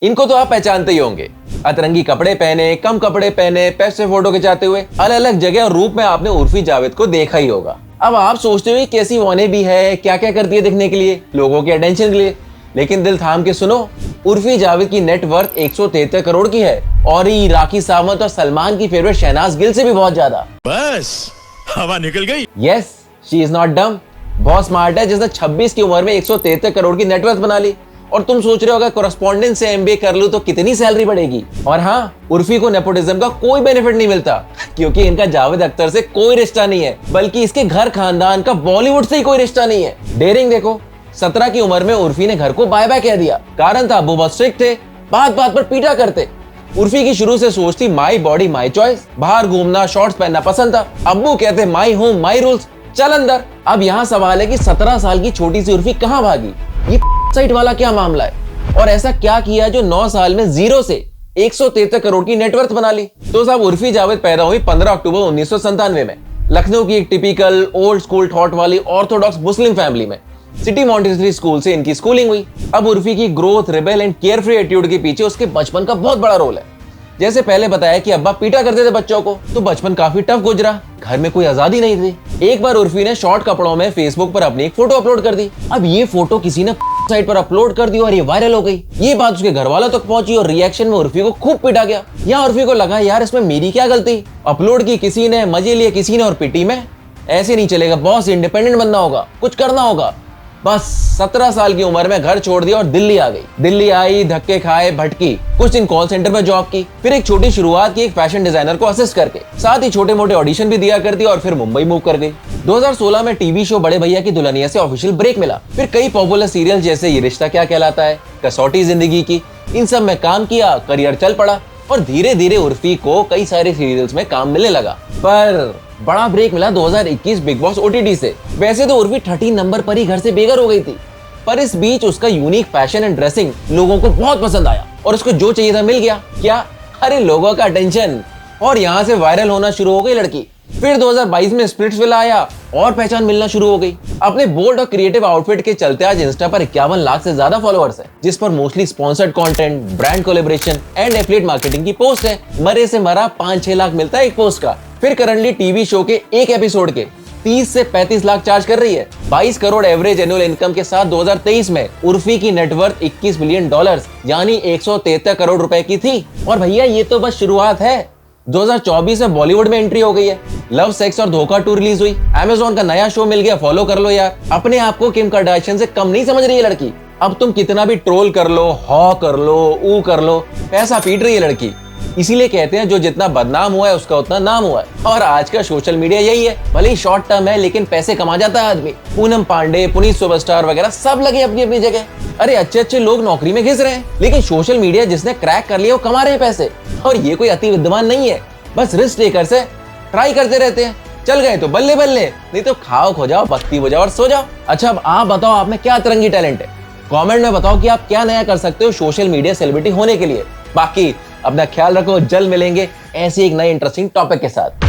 इनको तो आप पहचानते ही होंगे। अतरंगी कपड़े पहने, कम कपड़े पहने, पेट से फोटो खिंचाते हुए अलग अलग जगह और रूप में आपने उर्फी जावेद को देखा ही होगा। अब आप सोचते हो कैसी वाने भी है, क्या क्या करती है दिखने के लिए, लोगों के अटेंशन के लिए। लेकिन दिल थाम के सुनो, उर्फी जावेद की नेट वर्थ 173 करोड़ की है और ये राखी सावंत और सलमान की फेवरेट शहनाज गिल से भी बहुत ज्यादा। बस हवा निकल गई। यस, शी इज नॉट डम, बहुत स्मार्ट है जिसने 26 की उम्र में 173 करोड़ की नेटवर्थ बना ली। और तुम सोच रहे हो अगर कोरेस्पोंडेंस से एमबीए कर लूं तो कितनी सैलरी बढ़ेगी। और हाँ, उर्फी को नेपोटिज्म का कोई बेनिफिट नहीं मिलता क्योंकि इनका जावेद अख्तर से कोई रिश्ता नहीं है, बल्कि इसके घर खानदान का बॉलीवुड से ही कोई रिश्ता नहीं है। डेयरिंग देखो, 17 की उम्र में उर्फी ने घर को बाय बाय कह दिया। कारण था अब्बू बहुत स्ट्रिक्ट थे, बात बात पर पीटा करते। उर्फी की शुरू से सोच थी माई बॉडी माई चॉइस, बाहर घूमना शॉर्ट्स पहनना पसंद था। अब्बू कहते माई होम माई रूल्स, चल अंदर। अब यहाँ सवाल है कि 17 साल की छोटी सी उर्फी कहाँ भागी, ये साइट वाला क्या मामला है और ऐसा क्या किया जो 9 साल में जीरो से 173 करोड़ की नेटवर्थ बना ली। तो साहब उर्फी जावेद पैदा हुई 15 अक्टूबर 1997 में लखनऊ की एक टिपिकल ओल्ड स्कूल थॉट वाली ऑर्थोडॉक्स मुस्लिम फैमिली में। सिटी मॉन्टेसरी स्कूल से इनकी स्कूलिंग हुई। अब उर्फी की growth, rebel and carefree attitude के पीछे उसके बचपन का बहुत बड़ा रोल है। जैसे पहले बताया कि अब्बा पीटा करते थे बच्चों को, तो बचपन काफी टफ गुजरा, घर में कोई आजादी नहीं थी। एक बार उर्फी ने शॉर्ट कपड़ों में फेसबुक पर अपनी एक फोटो अपलोड कर दी। अब ये फोटो किसी ने साइट पर अपलोड कर दी और ये वायरल हो गई। ये बात उसके घर वालों तक पहुंची और रिएक्शन में उर्फी को खूब पीटा गया। यहाँ उर्फी को लगा यार इसमें मेरी क्या गलती, अपलोड की किसी ने, मजे लिए किसी ने और पिटी में। ऐसे नहीं चलेगा बॉस, इंडिपेंडेंट बनना होगा, कुछ करना होगा। बस 17 साल की उम्र में घर छोड़ दिया और दिल्ली आ गई। दिल्ली आई, धक्के खाए, भटकी, कुछ दिन कॉल सेंटर में जॉब की, फिर एक छोटी शुरुआत की एक फैशन डिजाइनर को असिस्ट करके, साथ ही छोटे मोटे ऑडिशन भी दिया करती और फिर मुंबई मूव कर गई। 2016 में टीवी शो बड़े भैया की दुल्हनिया से ऑफिशियल ब्रेक मिला। फिर कई पॉपुलर सीरियल जैसे ये रिश्ता क्या कहलाता है, कसौटी जिंदगी की, इन सब में काम किया, करियर चल पड़ा और धीरे धीरे उर्फी को कई सारे सीरियल्स में काम मिलने लगा। पर बड़ा ब्रेक मिला 2021 बिग बॉस ओटीटी से। वैसे तो उर्फी 13 नंबर पर ही घर से बेघर हो गई थी, पर इस बीच उसका यूनिक फैशन एंड ड्रेसिंग लोगों को बहुत पसंद आया और उसको जो चाहिए था मिल गया। क्या? अरे लोगों का अटेंशन, और यहाँ से वायरल होना शुरू हो गई लड़की। फिर 2022 में स्प्लिट्सविला आया और पहचान मिलना शुरू हो गई। अपने बोल्ड और क्रिएटिव आउटफिट के चलते आज इंस्टा पर 51 लाख से ज्यादा फॉलोअर्स हैं, जिस पर mostly sponsored content, brand collaboration and affiliate marketing की पोस्ट है। मरे से मरा 5-6 लाख मिलता है एक पोस्ट का। फिर करंटली टीवी शो के एक एपिसोड के 30 से 35 लाख चार्ज कर रही है। 22 करोड़ एवरेज एनुअल इनकम के साथ 2023 में उर्फी की नेटवर्थ $21 बिलियन यानी 173 करोड़ रुपए की थी। और भैया ये तो बस शुरुआत है। 2024 में बॉलीवुड में एंट्री हो गई है। लव, सेक्स और धोखा 2 रिलीज हुई। अमेज़न का नया शो मिल गया, फॉलो कर लो यार। अपने आप को किम कार्दाशियन से कम नहीं समझ रही है लड़की। अब तुम कितना भी ट्रोल कर लो, हॉ कर लो, ऊ कर लो, पैसा पीट रही है लड़की। इसीलिए कहते हैं जो जितना बदनाम हुआ है उसका उतना नाम हुआ है। और आज का सोशल मीडिया यही है, भले ही शॉर्ट टर्म है लेकिन पैसे कमा जाता है आदमी। पूनम पांडे, पुनीत सुपरस्टार वगैरह सब लगे अपनी अपनी जगह। अरे अच्छे अच्छे लोग नौकरी में घिस रहे हैं, लेकिन सोशल मीडिया जिसने क्रैक कर लिया वो कमा रहे हैं पैसे। और ये कोई अति विद्वान नहीं है, बस रिस्क टेकर से ट्राई करते रहते हैं। चल गए तो बल्ले बल्ले, नहीं तो खाओ खो जाओ, बत्ती बजाओ और सो जाओ। अच्छा अब आप बताओ आप में क्या अतरंगी टैलेंट है, कमेंट में बताओ कि आप क्या नया कर सकते हो सोशल मीडिया सेलिब्रिटी होने के लिए। बाकी अपना ख्याल रखो, जल्द मिलेंगे ऐसे एक नए इंटरेस्टिंग टॉपिक के साथ।